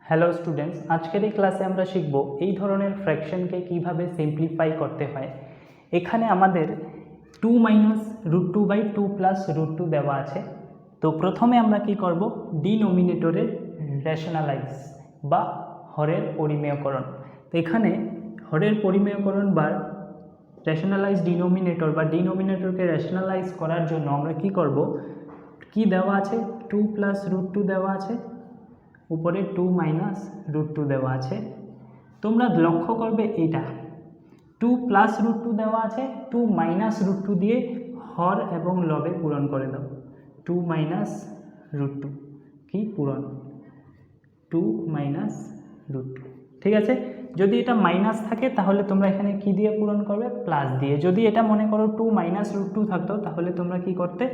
Hello students, আজকের এই ক্লাসে আমরা শিখব এই ধরনের ফ্র্যাকশনকে কিভাবে সিম্পলিফাই করতে হয়। এখানে আমাদের 2 minus root two by 2 plus root two দেওয়া আছে। তো প্রথমে আমরা কি করব, ডিনোমিনেটরের রেশনালাইজ বা হরের পরিমেয়করণ। তো এখানে হরের পরিমেয়করণ বা রেশনালাইজ ডিনোমিনেটর বা ডিনোমিনেটরকে রেশনালাইজ করার জন্য আমরা কি করব, কি দেওয়া আছে, 2 প্লাস রুট টু দেওয়া আছে, উপরে 2 মাইনাস রুট টু দেওয়া আছে। তোমরা লক্ষ্য করবে এইটা 2 প্লাস রুট টু দেওয়া আছে, 2 মাইনাস রুট টু দিয়ে হর এবং লবে পূরণ করে দাও। 2 মাইনাস রুট টু কি পূরণ, 2 মাইনাস রুট টু। ঠিক আছে, যদি এটা মাইনাস থাকে তাহলে তোমরা এখানে কি দিয়ে পূরণ করবে, প্লাস দিয়ে। যদি এটা মনে করো 2 মাইনাস রুট টু থাকতো তাহলে তোমরা কি করতে,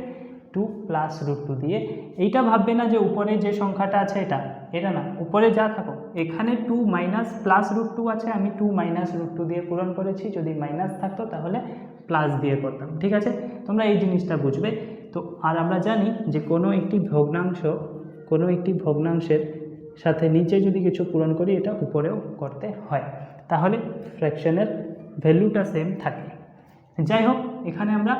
2 প্লাস রুট টু দিয়ে। এইটা ভাববে না যে উপরে যে সংখ্যাটা আছে এটা না, উপরে যা থাকো এখানে 2 মাইনাস প্লাস রুট টু আছে, আমি 2 মাইনাস রুট টু দিয়ে পূরণ করেছি। যদি মাইনাস থাকতো তাহলে প্লাস দিয়ে করতাম। ঠিক আছে, তোমরা এই জিনিসটা বুঝবে। তো আর আমরা জানি যে কোনো একটি ভগ্নাংশের সাথে নিচে যদি কিছু পূরণ করি এটা উপরেও করতে হয়, তাহলে ফ্র্যাকশনের ভ্যালুটা সেম থাকে। যাই হোক, এখানে আমরা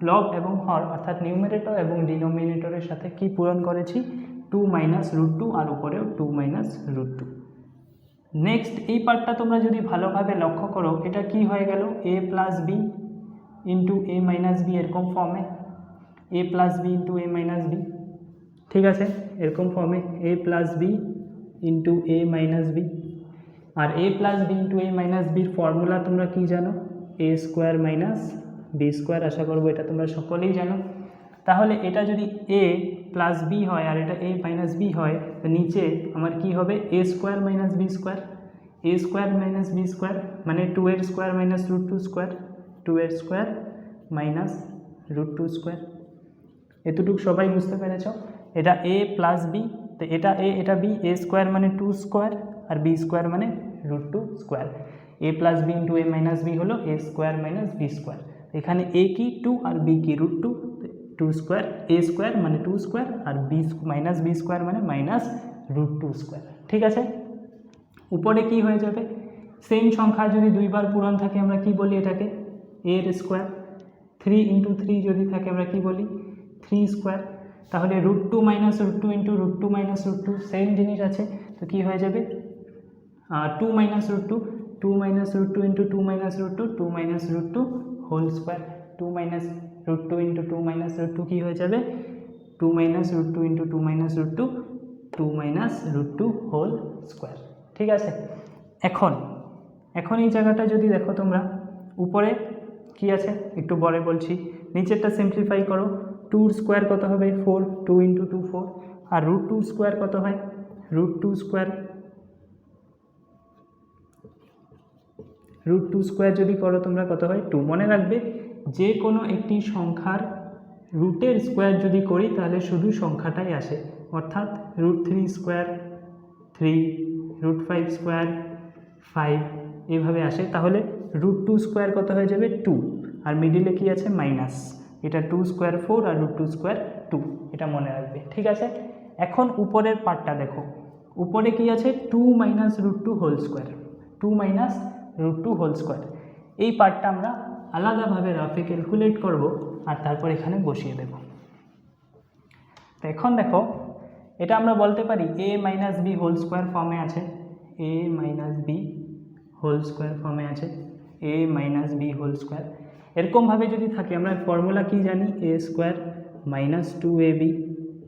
লব এবং হর অর্থাৎ নিউমারেটর এবং ডিনোমিনেটরের সাথে কি পূরণ করেছি, 2 মাইনাস রুট টু আর উপরেও 2 মাইনাস রুট টু। নেক্সট এই পার্টটা তোমরা যদি ভালোভাবে লক্ষ্য করো, এটা কি হয়ে গেল, এ প্লাস বি ইন্টু এ মাইনাস বি, এরকম ফর্মে এ প্লাস বি ইন্টু এ মাইনাস বি। ঠিক আছে, এরকম ফর্মে এ প্লাস বি ইন্টু এ মাইনাস বি। আর এ প্লাস বি ইন্টু এ মাইনাস বির ফর্মুলা তোমরা কি জানো, এ স্কোয়ার মাইনাস বি স্কোয়ার। আশা করবো এটা তোমরা সকলেই জানো। তাহলে এটা যদি এ প্লাস বি হয় আর এটা এ মাইনাস বি হয়, তো নিচে আমার কি হবে, A square minus B square. A square minus B square মানে 2 এর square minus root two square, 2 এর square minus root two square. এতটুকু সবাই বুঝতে পেরেছ। এটা এ প্লাস বি, তো এটা এ এটা বি, এ স্কোয়ার মানে 2 স্কোয়ার আর বি স্কোয়ার মানে রুট টু স্কোয়ার। এ প্লাস বি ইন্টু এ মাইনাস বি হলো এ স্কোয়ার মাইনাস বি স্কোয়ার। এখানে এ কি 2 আর বি কি root two, 2 square, A square মানে 2 স্কোয়ার আর বি মাইনাস বি স্কোয়ার মানে মাইনাস রুট টু স্কোয়ার। ঠিক আছে, উপরে কি হয়ে যাবে, সেম সংখ্যা যদি দুইবার পূরণ থাকে আমরা কি বলি এটাকে, এর স্কোয়ার। 3 ইন্টু 3 যদি থাকে আমরা কি বলি, 3 স্কোয়ার। তাহলে root two minus root two into root two minus root two same জিনিস আছে, তো কী হয়ে যাবে, 2 minus root two, 2 minus root two into 2 minus root two, 2 minus root two whole square. 2 minus root two into 2 minus root two কী হয়ে যাবে, 2 minus root two into 2 minus root two, 2 minus root two whole square. ঠিক আছে, এখন এই জায়গাটা যদি দেখো তোমরা, উপরে কি আছে একটু পরে বলছি, নিচেরটা সিম্পলিফাই করো। 2 স্কোয়ার কত হবে 4, 2 ইন্টু 2 4। আর রুট টু স্কোয়ার কত হয়, রুট টু স্কোয়ার যদি করো তোমরা কত হয় 2। মনে রাখবে যে কোনো একটি সংখ্যার রুটের স্কোয়ার যদি করি তাহলে শুধু সংখ্যাটাই আসে, অর্থাৎ রুট 3 স্কোয়ার 3, রুট 5 স্কোয়ার 5 এভাবে আসে। তাহলে রুট টু স্কোয়ার কত হয়ে যাবে 2, আর মিডিলে কি আছে মাইনাস, এটা 2 স্কোয়ার 4 আর রুট টু স্কোয়ার 2, এটা মনে রাখবে। ঠিক আছে, এখন উপরের পার্টটা দেখো, উপরে কি আছে 2 minus root two whole square, 2 minus root two whole square. এই পার্টটা আমরা আলাদাভাবে রাফে ক্যালকুলেট করব আর তারপর এখানে বসিয়ে দেব। তো এখন দেখো, এটা আমরা বলতে পারি A minus B whole square ফর্মে আছে, A minus B whole square ফর্মে আছে, A minus B whole square. এরকমভাবে যদি থাকে আমরা ফর্মুলা কি জানি, A square minus 2ab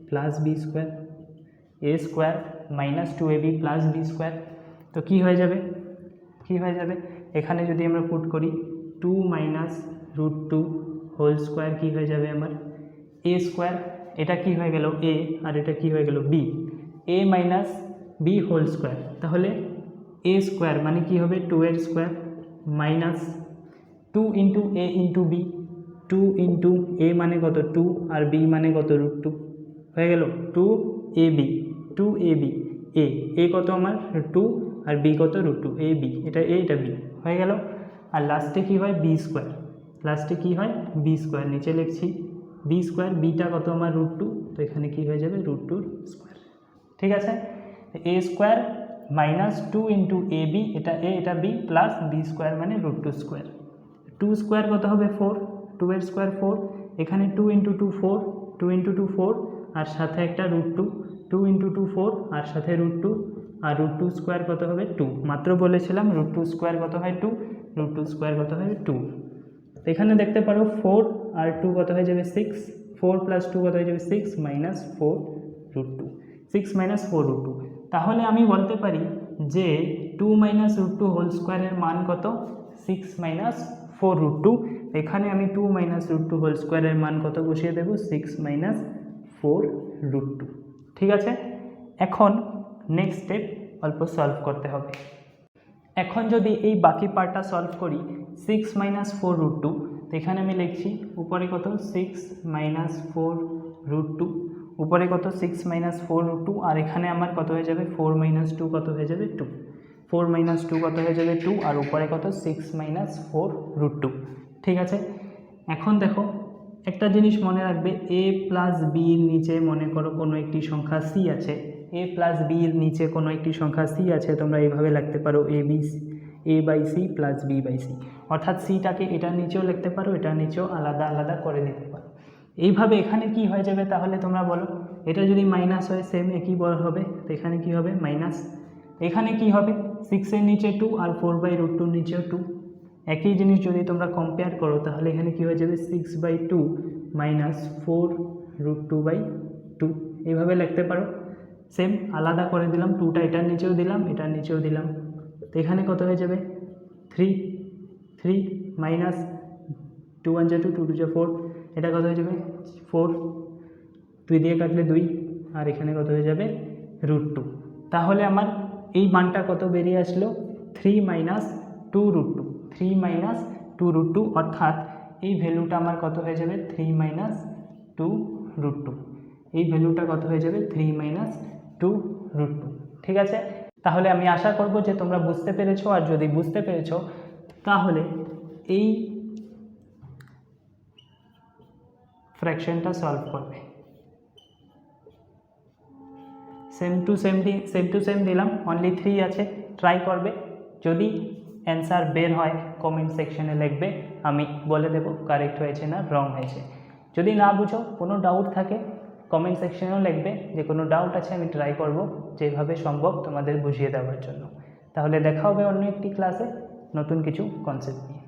plus B square, A square minus 2ab plus B square. তো কী হয়ে যাবে, এখানে যদি আমরা পুট করি 2 minus root two whole square কী হয়ে যাবে আমার এ স্কোয়ার, এটা কি হয়ে গেল এ আর এটা কি হয়ে গেল বি, এ মাইনাস বি হোল স্কোয়ার। তাহলে এ স্কোয়ার মানে কি হবে 2 এর স্কোয়ার মাইনাস 2 ইন্টু এ ইন্টু বি, 2 ইন্টু এ মানে কত 2 আর বি মানে কত রুট 2 হয়ে গেল 2ab, 2ab এ কত আমার 2 আর বি কত রুট 2, এ বি, এটা এ এটা বি হয়ে গেল। আর লাস্টে কি হয় বি স্কোয়ার, নিচে লিখছি বি স্কোয়ার, বিটা কত আমার রুট 2, তো এখানে কি হয়ে যাবে রুট 2 স্কোয়ার। ঠিক আছে, এ square minus 2 into A B, এটা এ এটা বি, প্লাস বি স্কোয়ার মানে √2 স্কোয়ার। 2 স্কোয়ার কত হবে 4, 2 এর স্কোয়ার 4, এখানে 2 ইন্টু 2 4, 2 ইন্টু 2 4, আর সাথে একটা √2, 2 ইন্টু 2 4, আর সাথে √2, আর √2 স্কোয়ার কত হবে 2। মাত্র বলেছিলাম √2 স্কোয়ার কত হয় 2, √2 স্কোয়ার কত হয় 2। এখানে দেখতে পারো 4 আর 2 কত হয়ে যাবে 6, 4 প্লাস 2 কত হয়ে যাবে 6 মাইনাস 4 √2, 6 মাইনাস 4 √2। তাহলে আমি বলতে পারি যে 2 মাইনাস √2 হোল স্কোয়ারের মান কত 6 মাইনাস 4 √2। এখানে আমি 2 মাইনাস √2 হোল স্কোয়ারের মান কত বসিয়ে দেবো 6 মাইনাস 4 √2। ঠিক আছে, এখন নেক্সট স্টেপ অল্প সলভ করতে হবে। এখন যদি এই বাকি পার্টটা সলভ করি 6 মাইনাস 4 √2, তো এখানে আমি লিখছি উপরে কত 6 মাইনাস 4 √2, উপরে কত 6 মাইনাস 4 √2, আর এখানে আমার কত হয়ে যাবে 4 মাইনাস 2 কত হয়ে যাবে 2, 4 মাইনাস 2 কত হয়ে যাবে 2, আর উপরে কত 6 মাইনাস 4 √2। ঠিক আছে, এখন দেখো একটা জিনিস মনে রাখবে, এ প্লাস বির নিচে মনে করো কোনো একটি সংখ্যা সি আছে, এ প্লাস বির নিচে কোনো একটি সংখ্যা সি আছে, তোমরা এইভাবে লিখতে পারো A by C plus B by C, অর্থাৎ সিটাকে এটার নিচেও লিখতে পারো, এটার নিচেও আলাদা আলাদা করে দিতে পারো। এইভাবে এখানে কি হয়ে যাবে তাহলে তোমরা বলো, এটা যদি মাইনাস হয় সেম একই বড় হবে, তো এখানে কি হবে মাইনাস, এখানে কি হবে 6 এর নিচে 2 আর 4 বাই √2 নিচেও 2, একই জিনিস যদি তোমরা কম্পেয়ার করো তাহলে এখানে কি হয়ে যাবে 6 বাই 2 মাইনাস 4 √2 বাই 2, এইভাবে লিখতে পারো। সেম আলাদা করে দিলাম, 2টা এটার নিচেও দিলাম, এটার নিচেও দিলাম, তো এখানে কত হয়ে যাবে 3 মাইনাস 2 1 2 2 2 4, এটা কত হয়ে যাবে 4, 2 দিয়ে কাটলে 2, আর এখানে কত হয়ে যাবে √2। তাহলে আমার এই মানটা কত বেরিয়ে আসলো 3 মাইনাস 2 √2, 3 মাইনাস 2 √2, অর্থাৎ এই ভ্যালুটা আমার কত হয়ে যাবে 3 মাইনাস 2 √2, এই ভ্যালুটা কত হয়ে যাবে 3 মাইনাস 2 √2। ঠিক আছে, তাহলে আমি আশা করব যে তোমরা বুঝতে পেরেছো, আর যদি বুঝতে পেরেছো তাহলে এই ফ্র্যাকশনটা সলভ করবে। সেম টু সেম দিলাম, অনলি 3 আছে, ট্রাই করবে, যদি অ্যান্সার বের হয় কমেন্ট সেকশনে লিখবে, আমি বলে দেব কারেক্ট হয়েছে না রং হয়েছে। যদি না বুঝো, কোনো ডাউট থাকে কমেন্ট সেকশনেও লিখবে যে কোনো ডাউট আছে, আমি ট্রাই করব যেভাবে সম্ভব তোমাদের বুঝিয়ে দেওয়ার জন্য। তাহলে দেখা হবে অন্য একটি ক্লাসে নতুন কিছু কনসেপ্ট নিয়ে।